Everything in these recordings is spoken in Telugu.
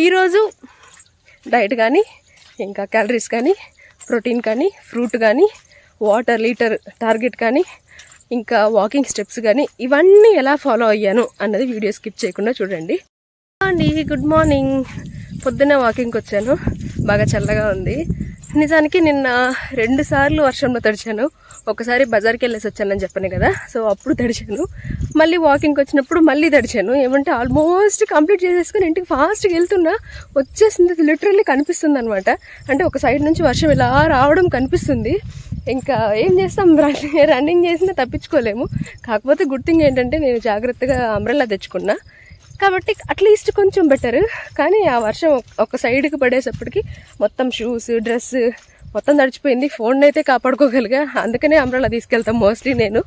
ఈరోజు డైట్ కానీ ఇంకా క్యాలరీస్ కానీ ప్రోటీన్ కానీ ఫ్రూట్ కానీ వాటర్ లీటర్ టార్గెట్ కానీ ఇంకా వాకింగ్ స్టెప్స్ కానీ ఇవన్నీ ఎలా ఫాలో అయ్యాను అన్నది వీడియో స్కిప్ చేయకుండా చూడండి అండి. Good morning. పొద్దున్నే వాకింగ్కి వచ్చాను. బాగా చల్లగా ఉంది. నిజానికి నిన్న 2 సార్లు వర్షంలో తడిచాను. ఒకసారి బజార్కి వెళ్ళేసి వచ్చానని చెప్పాను కదా, సో అప్పుడు తడిచాను. మళ్ళీ వాకింగ్కి వచ్చినప్పుడు మళ్ళీ తడిచాను. ఏమంటే ఆల్మోస్ట్ కంప్లీట్ చేసేసుకుని ఇంటికి ఫాస్ట్గా వెళ్తున్నా, వచ్చేసింది లిటరల్లీ కనిపిస్తుంది అనమాట. అంటే ఒక సైడ్ నుంచి వర్షం ఇలా రావడం కనిపిస్తుంది. ఇంకా ఏం చేస్తాం, రన్నింగ్ చేసినా తప్పించుకోలేము. కాకపోతే గుడ్ థింగ్ ఏంటంటే నేను జాగ్రత్తగా అంబ్రెల్లా తెచ్చుకున్నా కాబట్టి అట్లీస్ట్ కొంచెం బెటర్. కానీ ఆ వర్షం ఒక సైడ్కి పడేసప్పటికి మొత్తం షూస్ డ్రెస్ మొత్తం తడిచిపోయింది. ఫోన్ అయితే కాపాడుకోగలిగా, అందుకనే అంబ్రెల్లా తీసుకెళ్తాం మోస్ట్లీ నేను.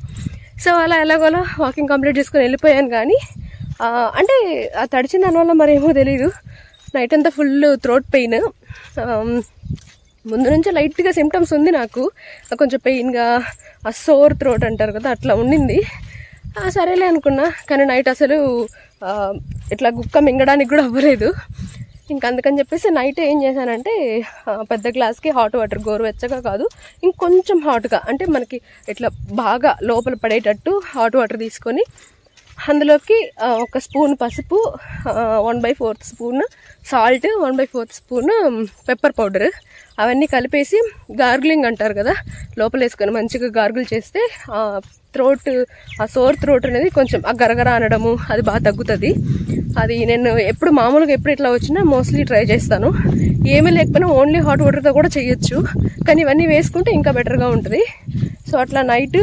సో అలా ఎలాగోలా వాకింగ్ కంప్లీట్ చేసుకుని వెళ్ళిపోయాను. కానీ అంటే ఆ తడిచిన దానివల్ల మరేమో తెలీదు, నైట్ అంతా ఫుల్ థ్రోట్ పెయిన్. ముందు నుంచే లైట్గా సిమ్టమ్స్ ఉంది నాకు, కొంచెం పెయిన్గా, ఆ సోర్ థ్రోట్ అంటారు కదా అట్లా ఉండింది. సరేలే అనుకున్నా. కానీ నైట్ అసలు ఇట్లా గుక్క మింగడానికి కూడా అవ్వలేదు. ఇంకా అందుకని చెప్పేసి నైట్ ఏం చేశానంటే పెద్ద గ్లాస్కి హాట్ వాటర్, గోరువెచ్చగా కాదు ఇంకొంచెం హాట్గా, అంటే మనకి ఇట్లా బాగా లోపల పడేటట్టు హాట్ వాటర్ తీసుకొని అందులోకి 1 స్పూన్ పసుపు, 1/4 spoon salt, 1/4 spoon pepper powder అవన్నీ కలిపేసి గార్గిలింగ్ అంటారు కదా, లోపల వేసుకొని మంచిగా గార్గిల్ చేస్తే థ్రోట్, ఆ సోర్ థ్రోట్ అనేది కొంచెం ఆ గరగర అనడము అది బాగా తగ్గుతుంది. అది నేను మామూలుగా ఎప్పుడు ఇట్లా వచ్చినా మోస్ట్లీ ట్రై చేస్తాను. ఏమీ లేకపోయినా ఓన్లీ హాట్ వాటర్తో కూడా చేయొచ్చు, కానీ ఇవన్నీ వేసుకుంటే ఇంకా బెటర్గా ఉంటుంది. సో అట్లా నైట్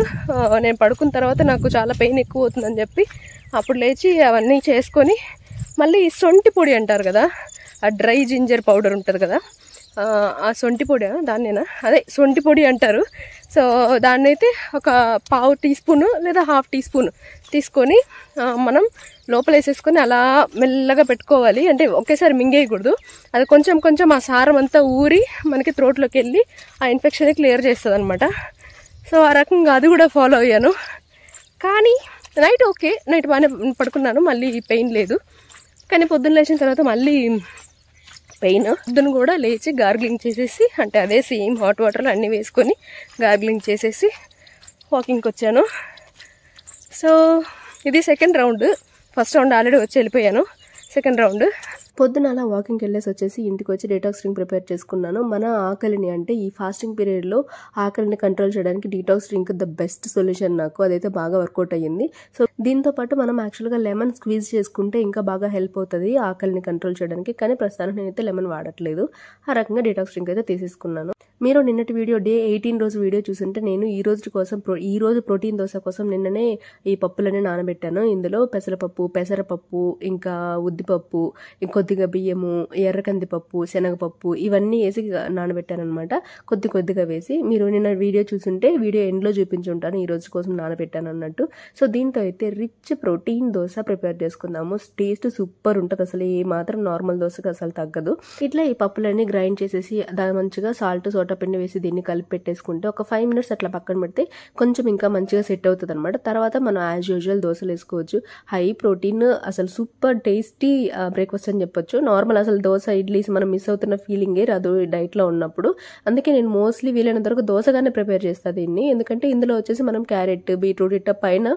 నేను పడుకున్న తర్వాత నాకు చాలా పెయిన్ ఎక్కువ అవుతుందని చెప్పి అప్పుడు లేచి అవన్నీ చేసుకొని మళ్ళీ సొంటి పొడి అంటారు కదా, ఆ డ్రై జింజర్ పౌడర్ ఉంటుంది కదా, ఆ సొంటి పొడి దాన్నేనా, అదే సొంటి పొడి అంటారు. సో దాన్ని అయితే ఒక 1/2 టీ స్పూన్ లేదా 1/2 టీ స్పూన్ తీసుకొని మనం లోపల వేసేసుకొని అలా మెల్లగా పెట్టుకోవాలి. అంటే ఒకేసారి మింగేయకూడదు, అది కొంచెం కొంచెం ఆ సారం అంతా ఊరి మనకి థ్రోట్లోకి వెళ్ళి ఆ ఇన్ఫెక్షన్ క్లియర్ చేస్తుంది అనమాట. సో ఆ రకంగా అది కూడా ఫాలో అయ్యాను. కానీ నైట్ ఓకే, నైట్ బాగానే పడుకున్నాను, మళ్ళీ పెయిన్ లేదు. కానీ పొద్దున్న లేచిన తర్వాత మళ్ళీ పెయిన్. పొద్దున కూడా లేచి గార్గిలింగ్ చేసేసి, అంటే అదే సేమ్ హాట్ వాటర్లో అన్నీ వేసుకొని గార్గిలింగ్ చేసేసి వాకింగ్కి వచ్చాను. సో ఇది second round. First round already వచ్చి వెళ్ళిపోయాను. సెకండ్ రౌండ్ పొద్దున అలా వాకింగ్కి వెళ్ళేసి వచ్చేసి ఇంటికి వచ్చి డీటాక్స్ డ్రింక్ ప్రిపేర్ చేసుకున్నాను. మన ఆకలిని, అంటే ఈ ఫాస్టింగ్ పీరియడ్లో ఆకలిని కంట్రోల్ చేయడానికి detox drink the best solution నాకు. అదైతే బాగా వర్కౌట్ అయ్యింది. సో దీంతో పాటు మనం యాక్చువల్గా లెమన్ స్క్వీజ్ చేసుకుంటే ఇంకా బాగా హెల్ప్ అవుతుంది ఆకలిని కంట్రోల్ చేయడానికి. కానీ ప్రస్తుతానికి నేనైతే లెమన్ వాడట్లేదు. ఆ రకంగా డీటాక్స్ డ్రింక్ అయితే తీసేసుకున్నాను. మీరు నిన్నటి వీడియో డే 18 రోజు వీడియో చూసింటే నేను ఈ రోజు కోసం ఈ రోజు ప్రోటీన్ దోశ కోసం నిన్ననే ఈ పప్పులన్నీ నానబెట్టాను. ఇందులో పెసరపప్పు, ఇంకా ఉద్దిపప్పు, కొద్దిగా బియ్యము, ఎర్రకందిపప్పు, శనగపప్పు ఇవన్నీ వేసి నానబెట్టాను అనమాట. కొద్దిగా వేసి. మీరు నిన్న వీడియో చూసుంటే వీడియో ఎండ్లో చూపించుంటాను ఈ రోజు కోసం నానబెట్టాను అన్నట్టు. సో దీంతో అయితే రిచ్ ప్రోటీన్ దోశ ప్రిపేర్ చేసుకుందాము. టేస్ట్ సూపర్ ఉంటుంది, అసలు ఏ మాత్రం నార్మల్ దోశకి అసలు తగ్గదు. ఇట్లా ఈ పప్పులన్నీ గ్రైండ్ చేసేసి దాని మంచిగా సాల్ట్, సోటా పిండి వేసి దీన్ని కలిపి పెట్టేసుకుంటే ఒక 5 మినిట్స్ అట్లా పక్కన పెడితే కొంచెం ఇంకా మంచిగా సెట్ అవుతుంది అనమాట. తర్వాత మనం యాజ్ యూజువల్ దోశలు వేసుకోవచ్చు. హై ప్రోటీన్, అసలు సూపర్ టేస్టీ బ్రేక్ఫాస్ట్ అని చెప్పొచ్చు. నార్మల్ అసలు దోశ ఇడ్లీస్ మనం మిస్ అవుతున్న ఫీలింగే రాదు డైట్లో ఉన్నప్పుడు. అందుకే నేను మోస్ట్లీ వీలైనంత వరకు దోశగానే ప్రిపేర్ చేస్తాను దీన్ని. ఎందుకంటే ఇందులో వచ్చేసి మనం క్యారెట్, బీట్రూట్ ఇట్లా పైన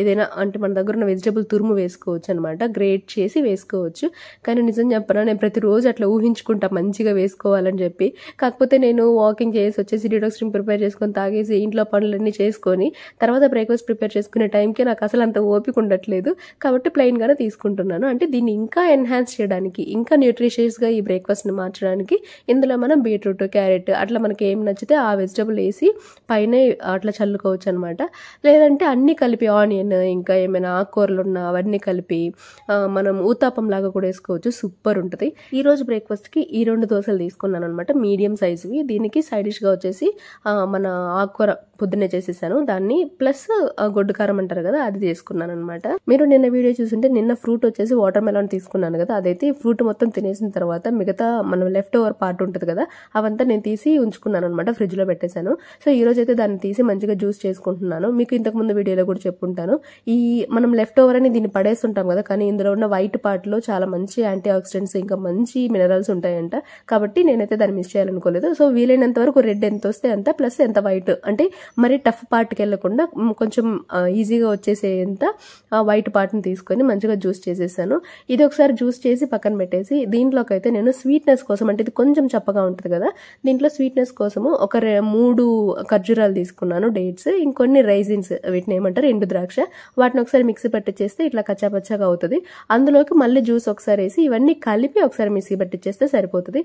ఏదైనా అంటే మన దగ్గర ఉన్న వెజిటబుల్ తురుము వేసుకోవచ్చు అనమాట, గ్రేట్ చేసి వేసుకోవచ్చు. కానీ నిజం చెప్పనా, నేను ప్రతిరోజు అట్లా ఊహించుకుంటా మంచిగా వేసుకోవాలని చెప్పి. కాకపోతే నేను వాకింగ్ చేసి వచ్చేసి డీటాక్స్ డ్రింక్ ప్రిపేర్ చేసుకొని తాగేసి ఇంట్లో పనులన్నీ చేసుకొని తర్వాత బ్రేక్ఫాస్ట్ ప్రిపేర్ చేసుకునే టైంకి నాకు అసలు అంత ఓపిక ఉండట్లేదు. కాబట్టి ప్లెయిన్గానే తీసుకుంటున్నాను. అంటే దీన్ని ఇంకా ఎన్హాన్స్ చేయడానికి, ఇంకా న్యూట్రిషియస్గా ఈ బ్రేక్ఫాస్ట్ని మార్చడానికి ఇందులో మనం బీట్రూట్, క్యారెట్ అట్లా మనకి ఏం నచ్చితే ఆ వెజిటబుల్ వేసి పైన అట్లా చల్లుకోవచ్చు అనమాట. లేదంటే అన్నీ కలిపి ఆనియన్, ఇంకా ఏమైనా ఆకుకూరలు ఉన్నా అవన్నీ కలిపి మనం ఊతాపం లాగా కూడా వేసుకోవచ్చు. సూపర్ ఉంటుంది. ఈ రోజు బ్రేక్ఫాస్ట్కి ఈ 2 దోశలు తీసుకున్నాను అనమాట, మీడియం సైజువి. దీనికి సైడ్ డిష్గా వచ్చేసి మన ఆకుకూర పొద్దున్నే చేసేసాను దాన్ని, ప్లస్ గొడ్డు కారం అంటారు కదా అది చేసుకున్నాను అనమాట. మీరు నిన్న వీడియో చూసుంటే నిన్న ఫ్రూట్ వచ్చేసి వాటర్ మెలాన్ తీసుకున్నాను కదా, అదైతే ఫ్రూట్ మొత్తం తినేసిన తర్వాత మిగతా మనం లెఫ్ట్ ఓవర్ పార్ట్ ఉంటుంది కదా అవంతా నేను తీసి ఉంచుకున్నాను అనమాట, ఫ్రిడ్జ్ లో పెట్టేశాను. సో ఈ రోజు అయితే దాన్ని తీసి మంచిగా జ్యూస్ చేసుకుంటున్నాను. మీకు ఇంతకు ముందు వీడియోలో కూడా చెప్పుంటాను, ఈ మనం లెఫ్ట్ ఓవర్ అని దీన్ని పడేస్తుంటాం కదా, కానీ ఇందులో ఉన్న వైట్ పార్ట్ లో చాలా మంచి యాంటీ ఆక్సిడెంట్స్ ఇంకా మంచి మినరల్స్ ఉంటాయంట, కాబట్టి నేనైతే దాన్ని మిస్ చేయాలనుకోలేదు. సో వీలైనంత వరకు రెడ్ ఎంత వస్తే అంత, ప్లస్ ఎంత వైట్ అంటే మరి టఫ్ పార్ట్కి వెళ్లకుండా కొంచెం ఈజీగా వచ్చేసేంత వైట్ పార్ట్ని తీసుకొని మంచిగా జ్యూస్ చేసేసాను. ఇది ఒకసారి జ్యూస్ చేసి పక్కన పెట్టేసి దీంట్లోకి అయితే నేను స్వీట్నెస్ కోసం, అంటే ఇది కొంచెం చప్పగా ఉంటుంది కదా, దీంట్లో స్వీట్నెస్ కోసము ఒక 3 ఖర్జూరాలు తీసుకున్నాను, డేట్స్, ఇంకొన్ని రైజిన్స్, వీటిని ఏమంటారు ఎండు ద్రాక్ష, వాటిని ఒకసారి మిక్సీ పట్టించేస్తే ఇట్లా కచ్చాపచ్చాగా అవుతుంది. అందులోకి మళ్ళీ జ్యూస్ ఒకసారి వేసి ఇవన్నీ కలిపి ఒకసారి మిక్సీ పట్టించేస్తే సరిపోతుంది.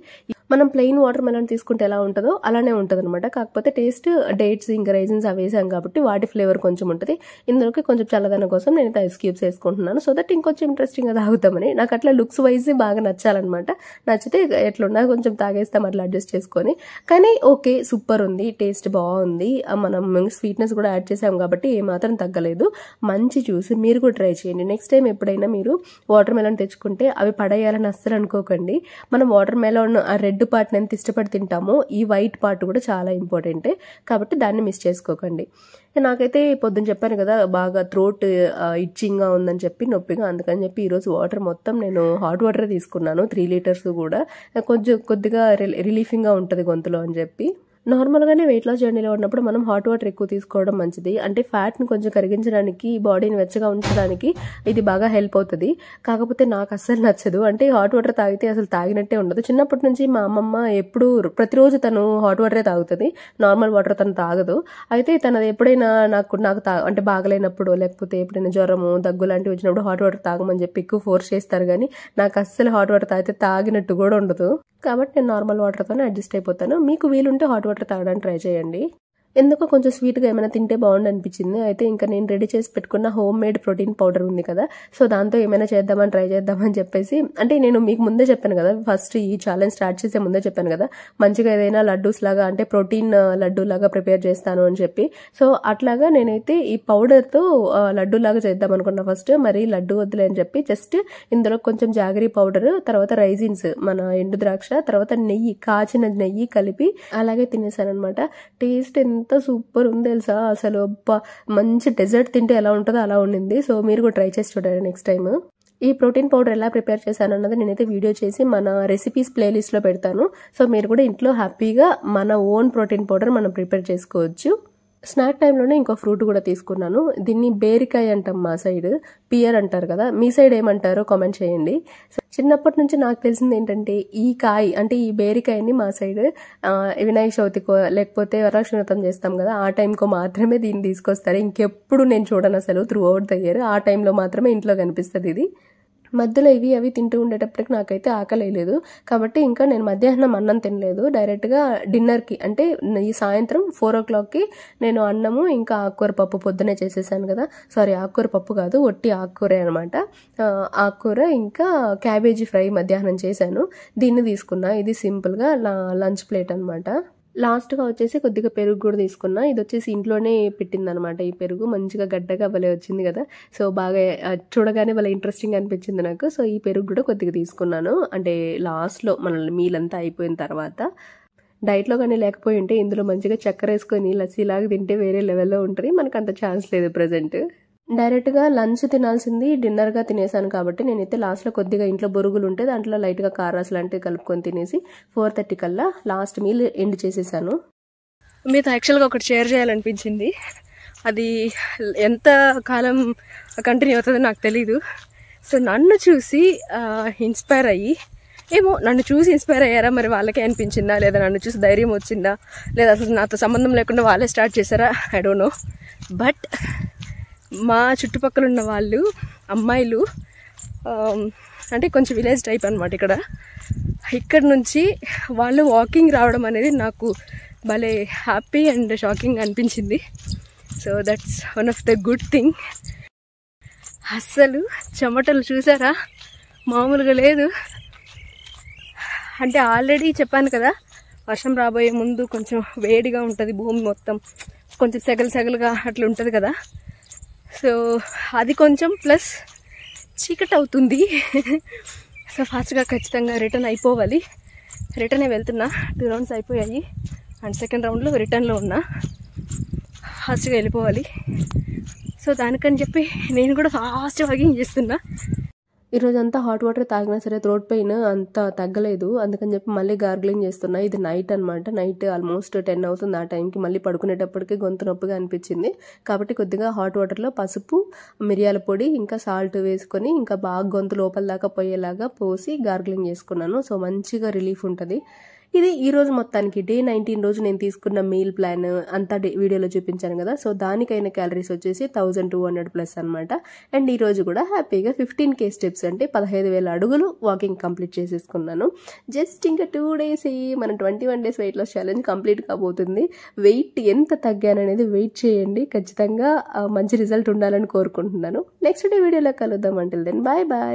మనం ప్లెయిన్ వాటర్ మెలన్ తీసుకుంటే ఎలా ఉంటుందో అలానే ఉంటుంది అనమాట, కాకపోతే టేస్ట్ డేట్స్ ఇంకా రైజిన్స్ అవి వేసాం కాబట్టి వాటి ఫ్లేవర్ కొంచెం ఉంటుంది. ఇందులోకి కొంచెం చల్లదనం కోసం నేను ఐస్ క్యూబ్స్ వేసుకుంటున్నాను, సో దట్ ఇంకొంచెం ఇంట్రెస్టింగ్ గా తాగుతామని. నాకు అట్లా లుక్స్ వైజ్ బాగా నచ్చాలన్నమాట, నచ్చితే ఎట్లున్నా కొంచెం తాగేస్తాం అట్లా అడ్జస్ట్ చేసుకొని. కానీ ఓకే సూపర్ ఉంది, టేస్ట్ బాగుంది, మనం స్వీట్నెస్ కూడా యాడ్ చేసాం కాబట్టి ఏమాత్రం తగ్గలేదు. మంచి జ్యూస్, మీరు కూడా ట్రై చేయండి. నెక్స్ట్ టైం ఎప్పుడైనా మీరు వాటర్ మెలన్ తెచ్చుకుంటే అవి పడేయాలని అస్సలు అనుకోకండి. మనం వాటర్ మెలన్ ఆ రెడ్ పార్ట్ని ఎంత ఇష్టపడి తింటామో ఈ వైట్ పార్ట్ కూడా చాలా ఇంపార్టెంట్, కాబట్టి దాన్ని మిస్ చేసుకోకండి. నాకైతే పొద్దున్న చెప్పాను కదా బాగా థ్రోట్ ఇచ్చింగ్ గా ఉందని చెప్పి, నొప్పిగా, అందుకని చెప్పి ఈరోజు వాటర్ మొత్తం నేను హాట్ వాటర్ తీసుకున్నాను, 3 లీటర్స్ కూడా, కొద్దిగా రిలీఫింగ్ గా ఉంటుంది గొంతులో అని చెప్పి. నార్మల్గానే వెయిట్ లాస్ జర్నీలో ఉన్నప్పుడు మనం హాట్ వాటర్ ఎక్కువ తీసుకోవడం మంచిది, అంటే ఫ్యాట్ని కొంచెం కరిగించడానికి, బాడీని వెచ్చగా ఉంచడానికి ఇది బాగా హెల్ప్ అవుతుంది. కాకపోతే నాకు అస్సలు నచ్చదు, అంటే హాట్ వాటర్ తాగితే అసలు తాగినట్టే ఉండదు. చిన్నప్పటి నుంచి మా అమ్మమ్మ ఎప్పుడు ప్రతిరోజు తను హాట్ వాటరే తాగుతుంది, నార్మల్ వాటర్ తను తాగదు. అయితే తనది ఎప్పుడైనా నాకు అంటే బాగలేనప్పుడు, లేకపోతే ఎప్పుడైనా జ్వరము దగ్గు లాంటివి వచ్చినప్పుడు హాట్ వాటర్ తాగమని చెప్పి ఎక్కువ ఫోర్స్ చేస్తారు, కానీ నాకు అస్సలు హాట్ వాటర్ తాగితే తాగినట్టు కూడా ఉండదు. కాబట్టి నేను నార్మల్ వాటర్తోనే అడ్జస్ట్ అయిపోతాను. మీకు వీలుంటే హాట్ వాటర్ తాగడానికి ట్రై చేయండి. ఎందుకో కొంచెం స్వీట్గా ఏమైనా తింటే బాగుండు అనిపించింది. అయితే ఇంకా నేను రెడీ చేసి పెట్టుకున్న హోమ్ మేడ్ ప్రోటీన్ పౌడర్ ఉంది కదా, సో దాంతో ఏమైనా చేద్దామని ట్రై చేద్దామని చెప్పేసి, అంటే నేను మీకు ముందే చెప్పాను కదా, ఫస్ట్ ఈ ఛాలెంజ్ స్టార్ట్ చేసే ముందే చెప్పాను కదా, మంచిగా ఏదైనా లడ్డూస్ లాగా అంటే ప్రోటీన్ లడ్డూ లాగా ప్రిపేర్ చేస్తాను అని చెప్పి. సో అట్లాగా నేనైతే ఈ పౌడర్తో లడ్డూ లాగా చేద్దాం అనుకున్నా ఫస్ట్, మరి లడ్డు వద్దులే అని చెప్పి జస్ట్ ఇందులో కొంచెం జాగరీ పౌడర్, తర్వాత రైజిన్స్, మన ఎండు ద్రాక్ష, తర్వాత నెయ్యి, కాచిన నెయ్యి కలిపి అలాగే తినేసాను అనమాట. టేస్ట్ ఎంత సూపర్ ఉంది తెలుసా, అసలు మంచి డెజర్ట్ తింటే ఎలా ఉంటుందో అలా ఉండింది. సో మీరు కూడా ట్రై చేసి చూడండి నెక్స్ట్ టైం. ఈ ప్రోటీన్ పౌడర్ ఎలా ప్రిపేర్ చేశాను అన్నది నేనైతే వీడియో చేసి మన రెసిపీస్ ప్లేలిస్ట్ లో పెడతాను. సో మీరు కూడా ఇంట్లో హ్యాపీగా మన ఓన్ ప్రోటీన్ పౌడర్ మనం ప్రిపేర్ చేసుకోవచ్చు. స్నాక్ టైంలోనే ఇంకో ఫ్రూట్ కూడా తీసుకున్నాను, దీన్ని బేరికాయ అంటాం మా సైడ్, పియర్ అంటారు కదా, మీ సైడ్ ఏమంటారో కామెంట్ చేయండి. చిన్నప్పటి నుంచి నాకు తెలిసింది ఏంటంటే ఈ కాయ అంటే ఈ బేరికాయని మా సైడ్ వినాయక చవితికో లేకపోతే వరలక్ష్మి వ్రతం చేస్తాం కదా ఆ టైంకో మాత్రమే దీన్ని తీసుకొస్తారు, ఇంకెప్పుడు నేను చూడను అసలు త్రూ అవుట్ ద ఇయర్. ఆ టైంలో మాత్రమే ఇంట్లో కనిపిస్తుంది ఇది. మధ్యలో ఇవి అవి తింటూ ఉండేటప్పటికి నాకైతే ఆకలి లేదు, కాబట్టి ఇంకా నేను మధ్యాహ్నం అన్నం తినలేదు, డైరెక్ట్గా డిన్నర్కి అంటే ఈ సాయంత్రం 4 o'clockకి నేను అన్నము ఇంకా ఆకుకూర పప్పు పొద్దునే చేసేసాను కదా, సారీ ఆకుకూర పప్పు కాదు ఒట్టి ఆకుకూరే అనమాట, ఆకుకూర ఇంకా క్యాబేజీ ఫ్రై మధ్యాహ్నం చేశాను, దీన్ని తీసుకున్నా. ఇది సింపుల్గా లంచ్ ప్లేట్ అనమాట. లాస్ట్గా వచ్చేసి కొద్దిగా పెరుగు కూడా తీసుకున్నా, ఇది వచ్చేసి ఇంట్లోనే పెట్టింది అనమాట. ఈ పెరుగు మంచిగా గడ్డగా భలే వచ్చింది కదా, సో బాగా చూడగానే భలే ఇంట్రెస్టింగ్ అనిపించింది నాకు. సో ఈ పెరుగు కూడా కొద్దిగా తీసుకున్నాను, అంటే లాస్ట్లో మన మీల్ అంతా అయిపోయిన తర్వాత. డైట్లో కానీ లేకపోయి ఉంటే ఇందులో మంచిగా చక్కెర వేసుకొని లస్సీలాగా తింటే వేరే లెవెల్లో ఉంటుంది, మనకు అంత ఛాన్స్ లేదు ప్రజెంట్. డైరెక్ట్గా లంచ్ తినాల్సింది డిన్నర్గా తినేసాను కాబట్టి నేనైతే లాస్ట్లో కొద్దిగా ఇంట్లో బొరుగులు ఉంటే దాంట్లో లైట్గా కారాస్ లాంటివి కలుపుకొని తినేసి 4:30 కల్లా లాస్ట్ మీల్ ఎండ్ చేసేసాను. మీతో యాక్చువల్గా ఒకటి షేర్ చేయాలనిపించింది, అది ఎంత కాలం కంటిన్యూ అవుతుందో నాకు తెలీదు. సో నన్ను చూసి ఇన్స్పైర్ అయ్యి, ఏమో నన్ను చూసి ఇన్స్పైర్ అయ్యారా మరి వాళ్ళకే అనిపించిందా, లేదా నన్ను చూసి ధైర్యం వచ్చిందా, లేదా అసలు నాతో సంబంధం లేకుండా వాళ్ళే స్టార్ట్ చేశారా, ఐ డోంట్ నో. బట్ మా చుట్టుపక్కల ఉన్న వాళ్ళు అమ్మాయిలు అంటే కొంచెం విలేజ్ టైప్ అనమాట, ఇక్కడ నుంచి వాళ్ళు వాకింగ్ రావడం అనేది నాకు భలే హ్యాపీ అండ్ షాకింగ్ అనిపించింది. So that's one of the good thing. అస్సలు చెమటలు చూసారా మామూలుగా లేదు. అంటే ఆల్రెడీ చెప్పాను కదా వర్షం రాబోయే ముందు కొంచెం వేడిగా ఉంటుంది భూమి మొత్తం, కొంచెం సెగలుగా అట్లా ఉంటుంది కదా. సో అది కొంచెం ప్లస్ చీకటి అవుతుంది. సో ఫాస్ట్గా ఖచ్చితంగా రిటర్న్ అయిపోవాలి. రిటర్నే వెళ్తున్నా, 2 రౌండ్స్ అయిపోయాయి అండ్ సెకండ్ రౌండ్లో రిటర్న్లో ఉన్నా. ఫాస్ట్గా వెళ్ళిపోవాలి. సో దానికని చెప్పి నేను కూడా ఫాస్ట్ వాకింగ్ చేస్తున్నా. ఈరోజంతా హాట్ వాటర్ తాగినా సరే థ్రోట్ పెయిన్ అంత తగ్గలేదు, అందుకని చెప్పి మళ్ళీ గార్గ్లింగ్ చేస్తున్నా. ఇది నైట్ అనమాట, నైట్ ఆల్మోస్ట్ 10 అవుతుంది. ఆ టైంకి మళ్ళీ పడుకునేటప్పటికి గొంతు నొప్పిగా అనిపించింది కాబట్టి కొద్దిగా హాట్ వాటర్లో పసుపు, మిరియాల పొడి ఇంకా సాల్ట్ వేసుకొని ఇంకా బాగా గొంతు లోపల దాకా పోయేలాగా పోసి గార్గ్లింగ్ చేసుకున్నాను. సో మంచిగా రిలీఫ్ ఉంటుంది. ఇది ఈరోజు మొత్తానికి డే 19 రోజు నేను తీసుకున్న మీల్ ప్లాన్ అంతా వీడియోలో చూపించాను కదా. సో దానికైన క్యాలరీస్ వచ్చేసి 1200+ అనమాట. అండ్ ఈరోజు కూడా హ్యాపీగా 15K స్టెప్స్ అంటే 15,000 అడుగులు వాకింగ్ కంప్లీట్ చేసేసుకున్నాను. జస్ట్ ఇంకా 2 డేస్ మన 21 days weight loss challenge complete కాబోతుంది. వెయిట్ ఎంత తగ్గాననేది వెయిట్ చేయండి, ఖచ్చితంగా మంచి రిజల్ట్ ఉండాలని కోరుకుంటున్నాను. నెక్స్ట్ డే వీడియోలో కలుద్దాం. Until then bye bye.